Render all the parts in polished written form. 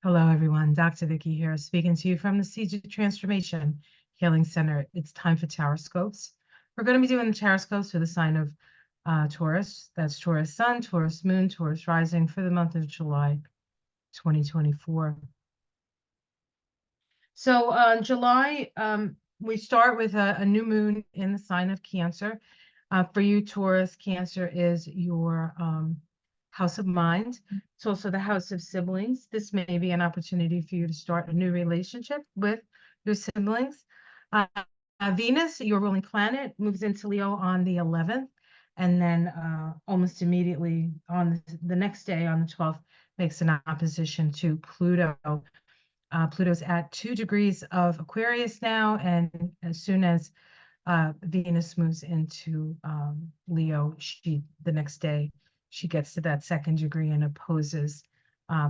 Hello, everyone. Dr. Vicky here, speaking to you from the Seeds of Transformation Healing Center. It's time for Taroscopes. We're going to be doing the Taroscopes for the sign of Taurus. That's Taurus Sun, Taurus Moon, Taurus Rising for the month of July 2024. So July, we start with a new moon in the sign of Cancer. For you, Taurus, Cancer is your house of mind. It's also the house of siblings. This may be an opportunity for you to start a new relationship with your siblings. Venus, your ruling planet, moves into Leo on the 11th, and then almost immediately on the next day, on the 12th, makes an opposition to Pluto. Pluto's at 2 degrees of Aquarius now, and as soon as Venus moves into Leo, the next day she gets to that 2nd degree and opposes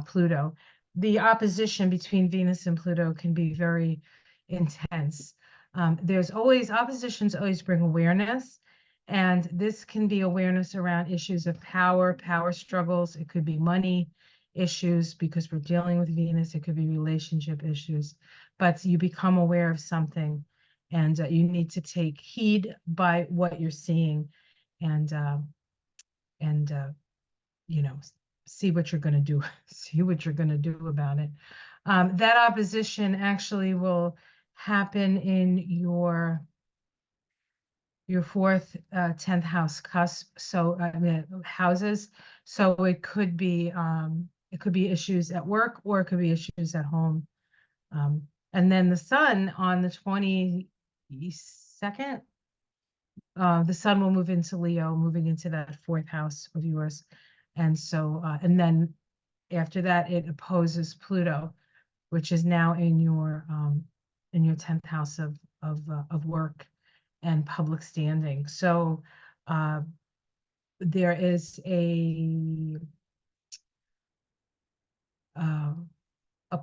Pluto. The opposition between Venus and Pluto can be very intense. Oppositions always bring awareness, and this can be awareness around issues of power struggles. It could be money issues because we're dealing with Venus. It could be relationship issues, but you become aware of something, and you need to take heed by what you're seeing, and you know, see what you're going to do, see what you're going to do about it. That opposition actually will happen in your 4th, 10th house cusp. So houses. So it could be issues at work, or it could be issues at home. And then the sun on the 22nd, the sun will move into Leo, moving into that 4th house of yours. And so, and then after that, it opposes Pluto, which is now in your 10th house of work and public standing. So there is a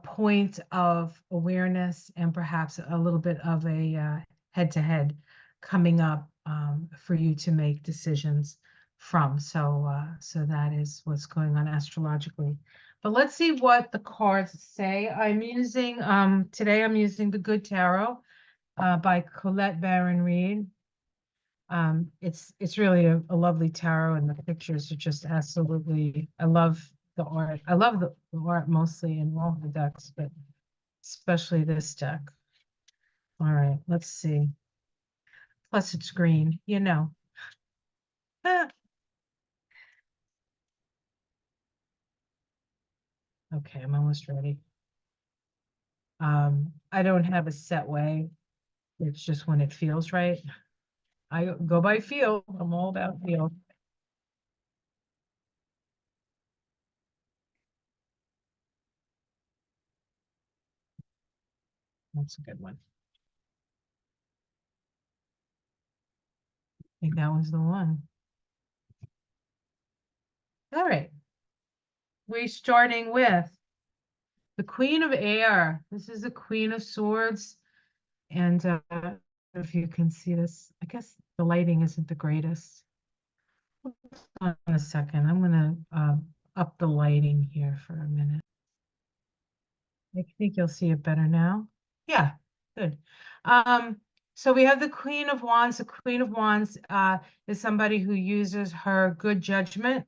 point of awareness and perhaps a little bit of a head-to-head coming up for you to make decisions from. So that is what's going on astrologically. But let's see what the cards say. Today I'm using the Good Tarot by Colette Baron Reed. It's really a lovely tarot, and the pictures are just absolutely, I love the art. I love the art mostly in all the decks, but especially this deck. All right, let's see. Plus it's green, you know. Ah. Okay, I'm almost ready. I don't have a set way. It's just when it feels right. I go by feel. I'm all about feel. That's a good one. I think that was the one. All right. We're starting with the Queen of Air. This is the Queen of Swords. And if you can see this, I guess the lighting isn't the greatest. Hold on a second. I'm going to up the lighting here for a minute. I think you'll see it better now. Yeah, good. So we have the Queen of Wands. The Queen of Wands is somebody who uses her good judgment.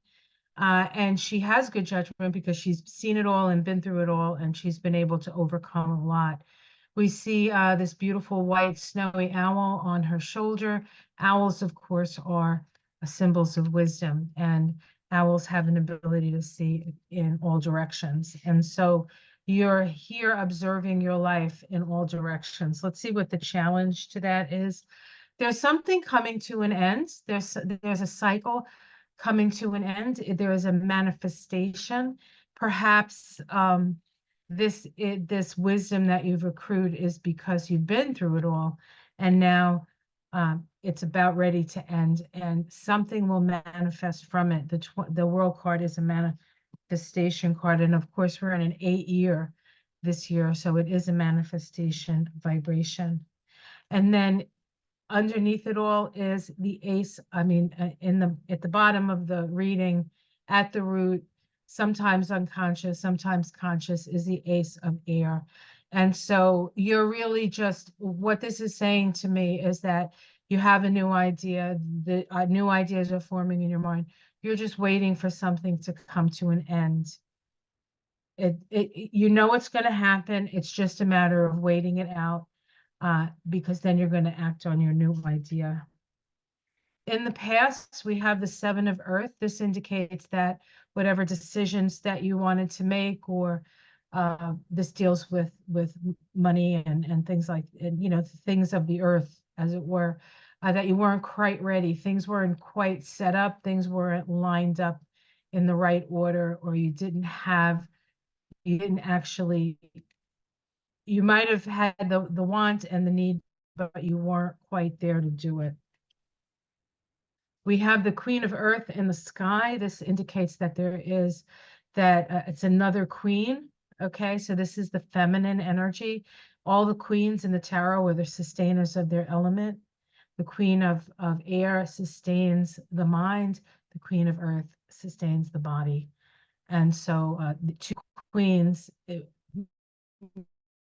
And she has good judgment because she's seen it all and been through it all, and she's been able to overcome a lot. We see this beautiful white snowy owl on her shoulder. Owls, of course, are symbols of wisdom, and owls have an ability to see in all directions. And so you're here observing your life in all directions. Let's see what the challenge to that is. There's something coming to an end. There's a cycle coming to an end. There is a manifestation. Perhaps this wisdom that you've accrued is because you've been through it all, and now it's about ready to end, and something will manifest from it. The World card is a manifestation card, and of course we're in an 8-year this year, so it is a manifestation vibration. And then underneath it all is the ace. I mean, at the bottom of the reading, at the root, sometimes unconscious, sometimes conscious, is the Ace of Air. And so you're really just, what this is saying to me is that you have a new idea, the new ideas are forming in your mind. You're just waiting for something to come to an end. You know it's going to happen. It's just a matter of waiting it out, because then you're going to act on your new idea. In the past, we have the Seven of Earth. This indicates that whatever decisions that you wanted to make, or this deals with money and things like, and things of the earth, as it were, that you weren't quite ready. Things weren't quite set up. Things weren't lined up in the right order, or you didn't actually, you might have had the want and the need, but you weren't quite there to do it. We have the Queen of Earth in the sky. This indicates that it's another queen. Okay, so this is the feminine energy. All the queens in the tarot are the sustainers of their element. The Queen of Air sustains the mind. The Queen of Earth sustains the body. And so the two queens, it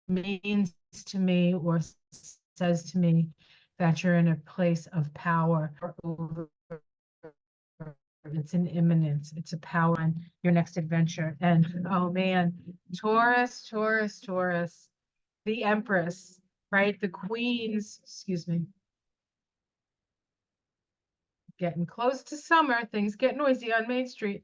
means to me, or says to me, that you're in a place of power over. It's an imminence. It's a power on your next adventure. And oh man, Taurus, Taurus, Taurus, the Empress, right? The queens, excuse me. Getting close to summer, things get noisy on Main Street.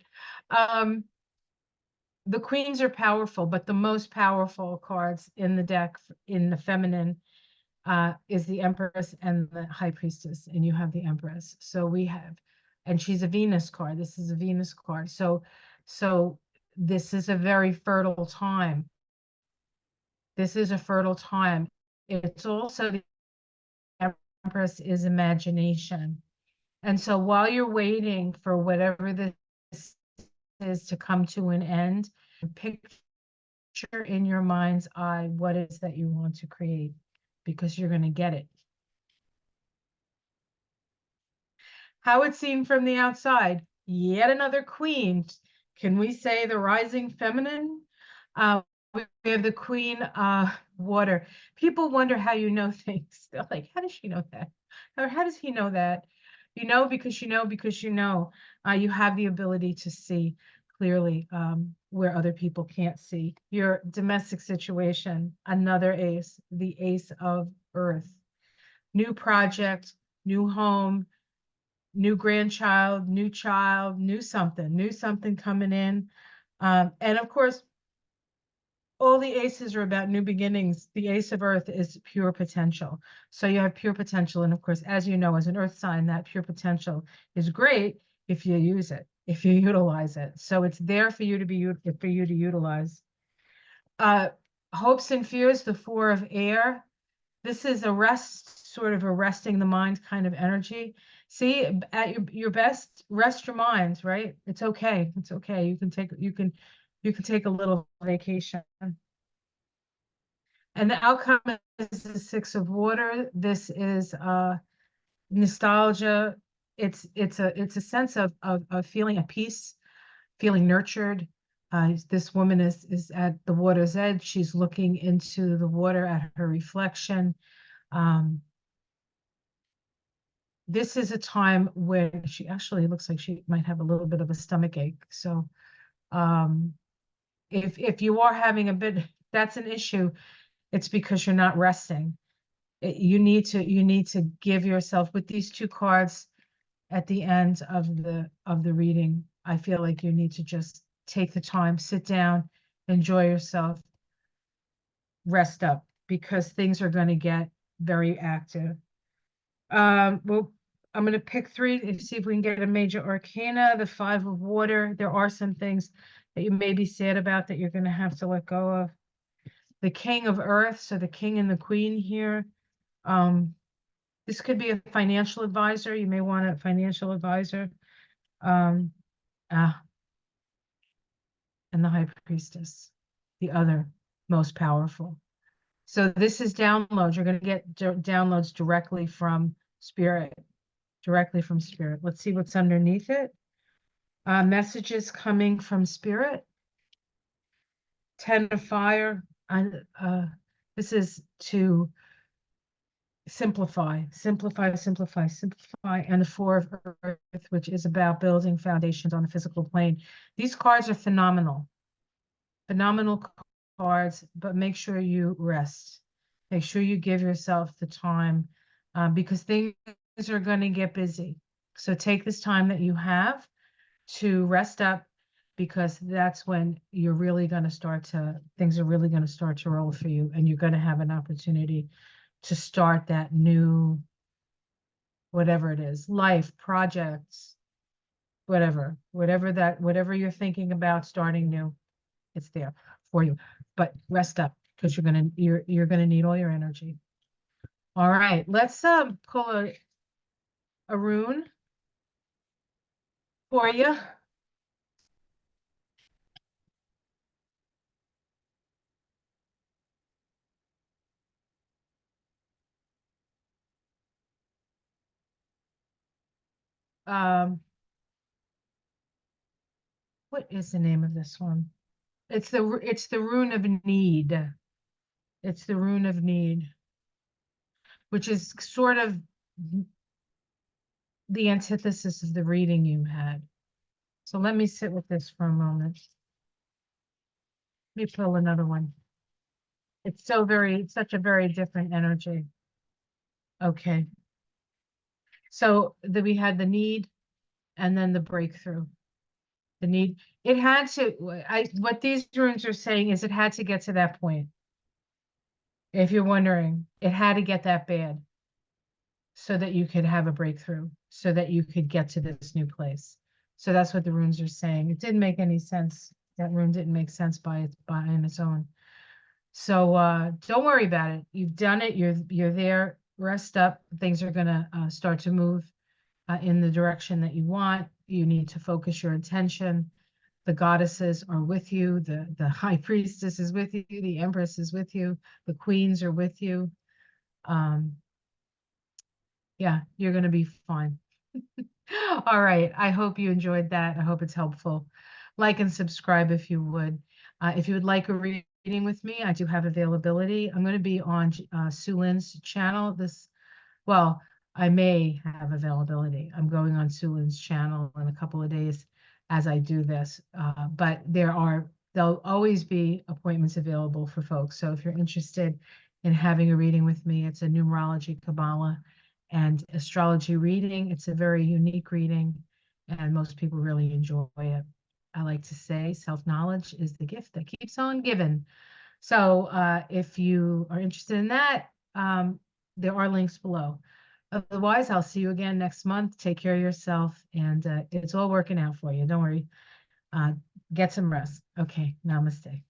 The queens are powerful, but the most powerful cards in the deck in the feminine is the Empress and the High Priestess, and you have the Empress. So we have, and she's a Venus card. This is a Venus card. So this is a very fertile time. This is a fertile time. It's also, the Empress is imagination. And so while you're waiting for whatever this is to come to an end, picture in your mind's eye what it is that you want to create, because you're going to get it. How it's seen from the outside, yet another queen. Can we say the rising feminine? We have the Queen Water. People wonder how you know things. They're like, how does she know that? Or how does he know that? You know because you know because you know. You have the ability to see clearly where other people can't see. Your domestic situation, another ace, the Ace of Earth. New project, new home, new grandchild, new child, new something coming in. And of course, all the aces are about new beginnings. The Ace of Earth is pure potential. So you have pure potential. And of course, as you know, as an earth sign, that pure potential is great if you use it, if you utilize it. So it's there for you to utilize. Hopes and fears, the Four of Air. This is a rest, sort of a resting the mind kind of energy. See, at your best, rest your mind, right? It's okay. It's okay. You can take a little vacation. And the outcome is the Six of Water. This is nostalgia. It's a sense of feeling at peace, feeling nurtured. This woman is at the water's edge. She's looking into the water at her reflection. This is a time when she actually looks like she might have a little bit of a stomach ache. So if you are having a bit, that's an issue. It's because you're not resting. You need to give yourself, with these two cards at the end of the reading, I feel like you need to just take the time, sit down, enjoy yourself, rest up, because things are going to get very active. Well, I'm going to pick three and see if we can get a major arcana. The Five of Water. There are some things that you may be sad about that you're going to have to let go of. The King of Earth, so the King and the Queen here. This could be a financial advisor. You may want a financial advisor. And the High Priestess, the other most powerful. So this is downloads. You're going to get downloads directly from spirit. Let's see what's underneath it. Messages coming from spirit. 10 of fire. And this is to simplify, simplify, simplify, simplify. And the 4 of earth, which is about building foundations on the physical plane. These cards are phenomenal. Phenomenal cards, but make sure you rest. Make sure you give yourself the time because things are going to get busy. So take this time that you have to rest up because that's when you're really going to things are really going to start to roll for you and you're going to have an opportunity to start that new, whatever it is, life, projects, whatever you're thinking about starting new, it's there for you. But rest up because you're gonna need all your energy. All right, let's pull a rune for you. Um, what is the name of this one? It's the rune of need. It's the rune of need, which is sort of the antithesis of the reading you had. So let me sit with this for a moment. Let me pull another one. It's such a very different energy. Okay. So we had the need and then the breakthrough. The need, it had to, what these runes are saying is it had to get to that point. If you're wondering, it had to get that bad so that you could have a breakthrough, so that you could get to this new place. So that's what the runes are saying. It didn't make any sense. That rune didn't make sense by its own. So don't worry about it. You've done it. You're there. Rest up. Things are gonna start to move in the direction that you want. You need to focus your attention. The goddesses are with you. The high priestess is with you. The empress is with you. The queens are with you. Yeah, you're gonna be fine. All right. I hope you enjoyed that. I hope it's helpful. Like and subscribe if you would. If you would like a reading with me, I do have availability. I'm going to be on Sue Lynn's channel. Well, I may have availability. I'm going on Sue Lynn's channel in a couple of days as I do this. But there'll always be appointments available for folks. So if you're interested in having a reading with me, it's a Numerology Kabbalah and astrology reading. It's a very unique reading, and most people really enjoy it. I like to say self-knowledge is the gift that keeps on giving. So if you are interested in that, there are links below. Otherwise, I'll see you again next month. Take care of yourself, and it's all working out for you. Don't worry. Get some rest. Okay, namaste.